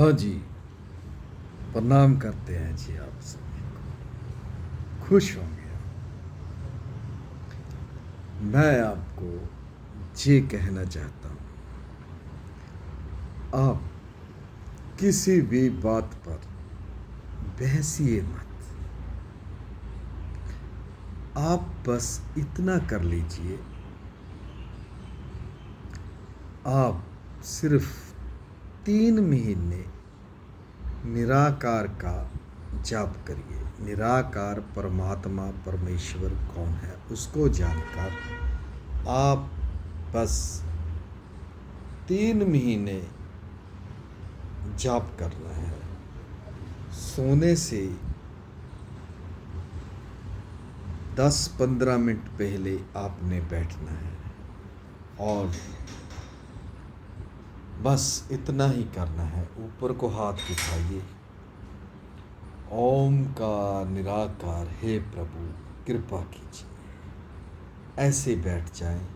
हाँ जी, प्रणाम करते हैं जी आप सभी को। खुश होंगे आप। मैं आपको ये कहना चाहता हूँ, आप किसी भी बात पर बहसिए मत। आप बस इतना कर लीजिए, आप सिर्फ 3 महीने निराकार का जाप करिए। निराकार परमात्मा परमेश्वर कौन है उसको जानकर आप बस 3 महीने जाप करना है। सोने से 10-15 मिनट पहले आपने बैठना है और बस इतना ही करना है। ऊपर को हाथ उठाइए। ओम का निराकार हे प्रभु कृपा कीजिए। ऐसे बैठ जाएं।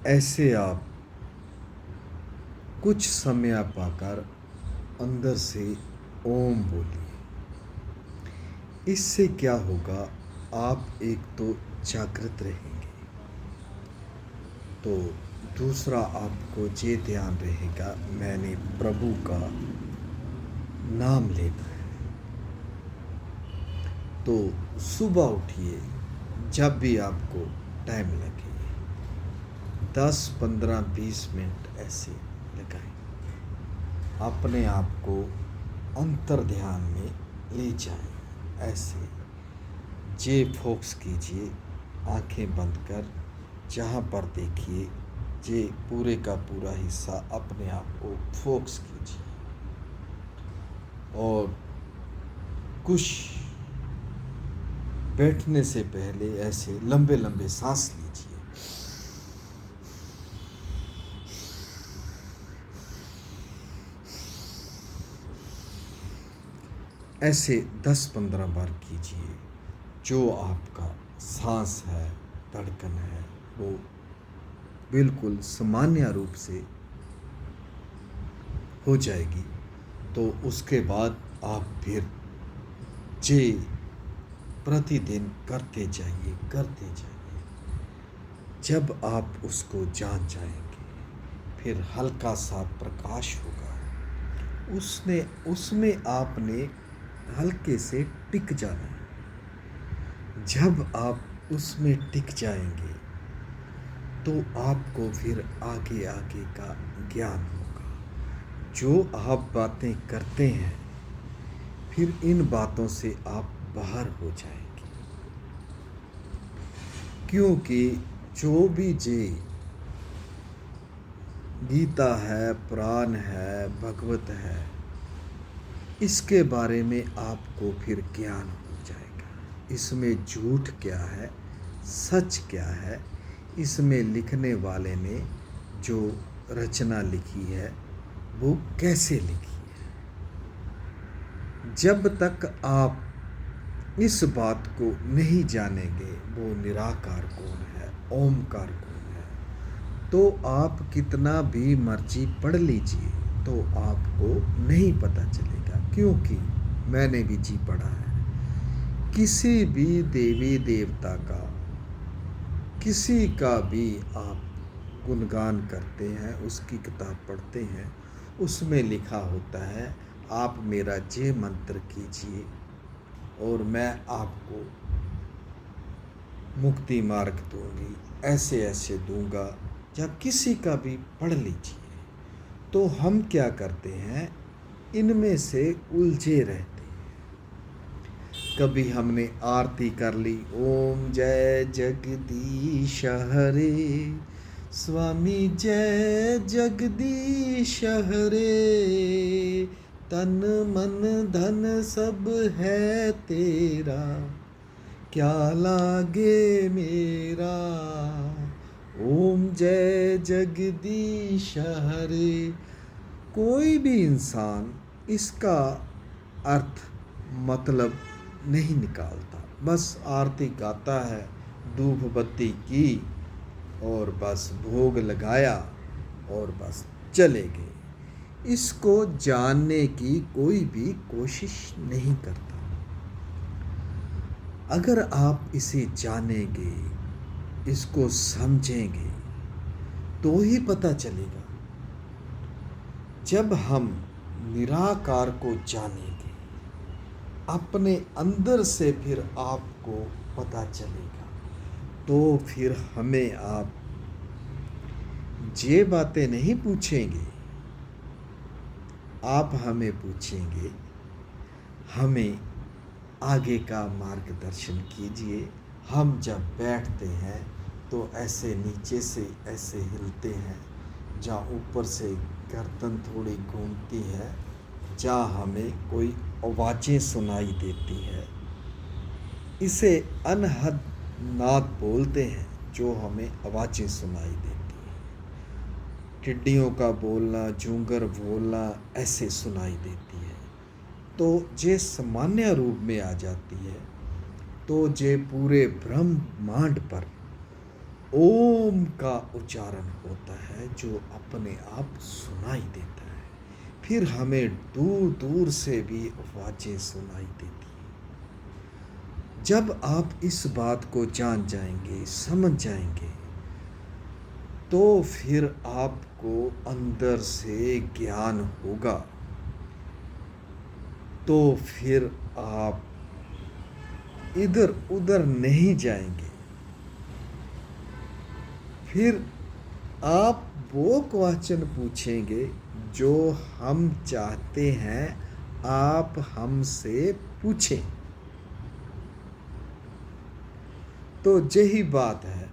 ऐसे आप कुछ समय पाकर अंदर से ओम बोलिए। इससे क्या होगा, आप एक तो जागृत रहेंगे, तो दूसरा आपको ये ध्यान रहेगा मैंने प्रभु का नाम लेना है। तो सुबह उठिए, जब भी आपको टाइम लगे 10-15-20 मिनट ऐसे लगाएं। अपने आप को अंतर ध्यान में ले जाएं। ऐसे जे फोकस कीजिए, आंखें बंद कर जहाँ पर देखिए, जे पूरे का पूरा हिस्सा अपने आप को फोकस कीजिए और कुछ बैठने से पहले ऐसे लंबे लंबे सांस लीजिए। ऐसे 10-15 बार कीजिए। जो आपका सांस है, धड़कन है, वो बिल्कुल सामान्य रूप से हो जाएगी। तो उसके बाद आप फिर जे प्रतिदिन करते जाइए। जब आप उसको जान जाएंगे, फिर हल्का सा प्रकाश होगा, उसमें आपने हल्के से टिक जाना है। जब आप उसमें टिक जाएंगे तो आपको फिर आगे आगे का ज्ञान होगा। जो आप बातें करते हैं, फिर इन बातों से आप बाहर हो जाएंगे। क्योंकि जो भी गीता है, पुराण है, भगवत है, इसके बारे में आपको फिर ज्ञान हो जाएगा। इसमें झूठ क्या है, सच क्या है, इसमें लिखने वाले ने जो रचना लिखी है वो कैसे लिखी है। जब तक आप इस बात को नहीं जानेंगे वो निराकार कौन है, ओमकार कौन है, तो आप कितना भी मर्जी पढ़ लीजिए तो आपको नहीं पता चलेगा। क्योंकि मैंने भी जी पढ़ा है, किसी भी देवी देवता का, किसी का भी आप गुणगान करते हैं, उसकी किताब पढ़ते हैं, उसमें लिखा होता है आप मेरा जय मंत्र कीजिए और मैं आपको मुक्ति मार्ग दूंगी, ऐसे ऐसे दूंगा। जब किसी का भी पढ़ लीजिए। तो हम क्या करते हैं, इनमें से उलझे रहते हैं। कभी हमने आरती कर ली, ओम जय जगदीश हरे, स्वामी जय जगदीश हरे, तन मन धन सब है तेरा, क्या लागे मेरा। ओम जय जगदीश हरे। कोई भी इंसान इसका अर्थ मतलब नहीं निकालता, बस आरती गाता है, धूप बत्ती की और बस भोग लगाया और बस चले गए। इसको जानने की कोई भी कोशिश नहीं करता। अगर आप इसे जानेंगे, इसको समझेंगे, तो ही पता चलेगा। जब हम निराकार को जानेंगे अपने अंदर से, फिर आपको पता चलेगा। तो फिर हमें आप ये बातें नहीं पूछेंगे, आप हमें पूछेंगे, हमें आगे का मार्गदर्शन कीजिए। हम जब बैठते हैं तो ऐसे नीचे से ऐसे हिलते हैं, जहाँ ऊपर से गर्दन थोड़ी घूमती है, जहाँ हमें कोई आवाज़ें सुनाई देती है। इसे अनहद नाद बोलते हैं, जो हमें आवाज़ें सुनाई देती हैं। टिड्डियों का बोलना, जूंगर बोलना ऐसे सुनाई देती है। तो ये सामान्य रूप में आ जाती है, तो ये पूरे ब्रह्मांड पर ओम का उच्चारण होता है, जो अपने आप सुनाई देता है। फिर हमें दूर दूर से भी आवाज़ें सुनाई देती हैं। जब आप इस बात को जान जाएंगे, समझ जाएंगे, तो फिर आपको अंदर से ज्ञान होगा। तो फिर आप इधर उधर नहीं जाएंगे। फिर आप वो क्वेश्चन पूछेंगे जो हम चाहते हैं आप हमसे पूछें। तो यही बात है,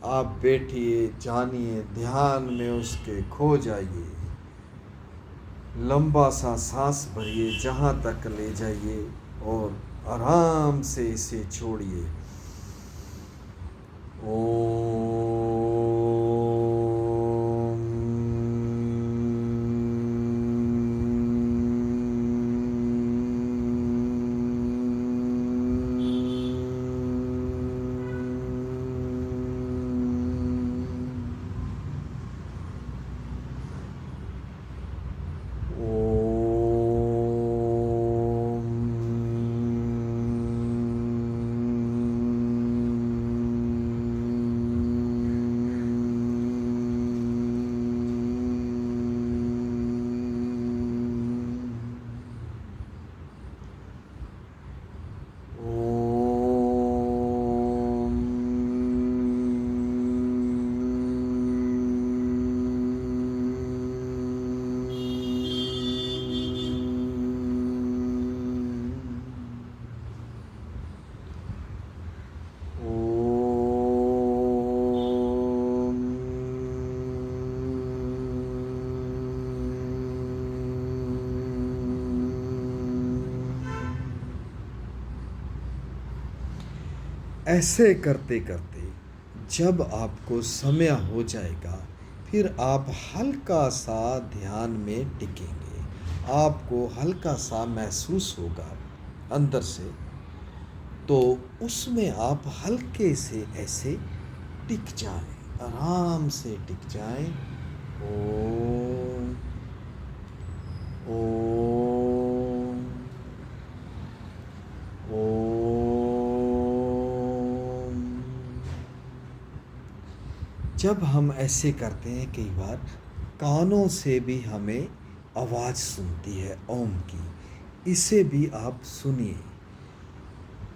आप बैठिए, जानिए, ध्यान में उसके खो जाइए, लंबा सा सांस भरिए, जहाँ तक ले जाइए और आराम से इसे छोड़िए। ऐसे करते करते जब आपको समय हो जाएगा, फिर आप हल्का सा ध्यान में टिकेंगे। आपको हल्का सा महसूस होगा अंदर से, तो उसमें आप हल्के से ऐसे टिक जाएं, आराम से टिक जाएं। ओम ओम ओम। जब हम ऐसे करते हैं, कई बार कानों से भी हमें आवाज़ सुनती है ओम की, इसे भी आप सुनिए।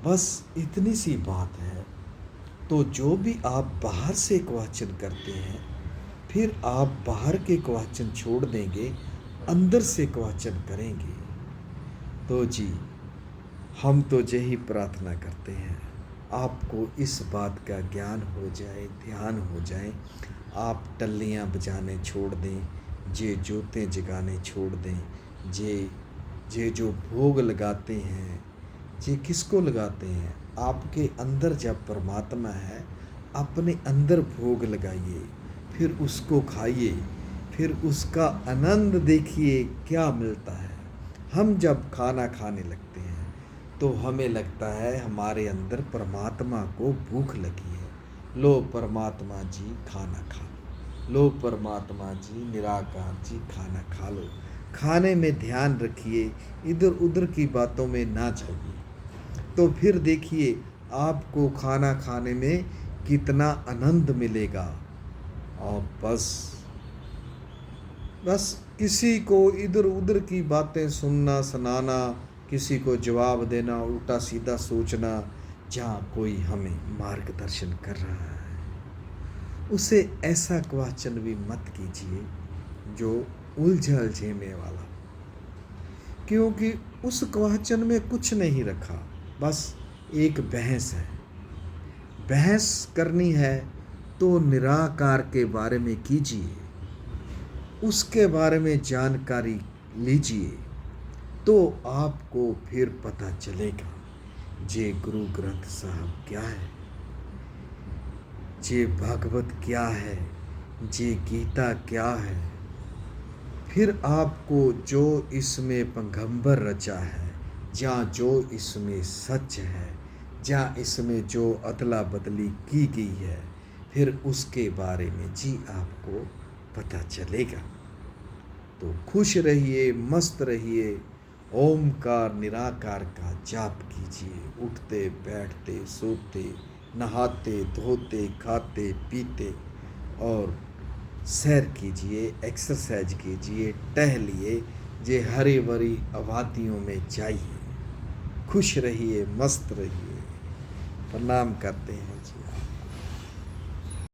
बस इतनी सी बात है। तो जो भी आप बाहर से क्वेश्चन करते हैं, फिर आप बाहर के क्वेश्चन छोड़ देंगे, अंदर से क्वेश्चन करेंगे। तो जी, हम तो यही प्रार्थना करते हैं, आपको इस बात का ज्ञान हो जाए, ध्यान हो जाए, आप टल्लियाँ बजाने छोड़ दें, ये जोतें जगाने छोड़ दें, ये जो भोग लगाते हैं, ये किसको लगाते हैं? आपके अंदर जब परमात्मा है, अपने अंदर भोग लगाइए, फिर उसको खाइए, फिर उसका आनंद देखिए क्या मिलता है। हम जब खाना खाने लगते हैं तो हमें लगता है हमारे अंदर परमात्मा को भूख लगी है। लो परमात्मा जी खाना खा लो, लो परमात्मा जी निराकार जी खाना खा लो। खाने में ध्यान रखिए, इधर उधर की बातों में ना जाइए, तो फिर देखिए आपको खाना खाने में कितना आनंद मिलेगा। और बस बस किसी को इधर उधर की बातें सुनना सुनाना, किसी को जवाब देना, उल्टा सीधा सोचना, जहाँ कोई हमें मार्गदर्शन कर रहा है उसे ऐसा क्वेश्चन भी मत कीजिए जो उलझने वाला, क्योंकि उस क्वेश्चन में कुछ नहीं रखा, बस एक बहस है। बहस करनी है तो निराकार के बारे में कीजिए, उसके बारे में जानकारी लीजिए, तो आपको फिर पता चलेगा जे गुरु ग्रंथ साहब क्या है, जे भागवत क्या है, जे गीता क्या है। फिर आपको जो इसमें पैगंबर रचा है, जहाँ जो इसमें सच है, जहाँ इसमें जो अदला बदली की गई है, फिर उसके बारे में जी आपको पता चलेगा। तो खुश रहिए, मस्त रहिए, ओमकार निराकार का जाप कीजिए, उठते बैठते सोते नहाते धोते खाते पीते, और सैर कीजिए, एक्सरसाइज कीजिए, टहलिए, जे हरी भरी आबादियों में जाइए। खुश रहिए, मस्त रहिए। प्रणाम करते हैं जी।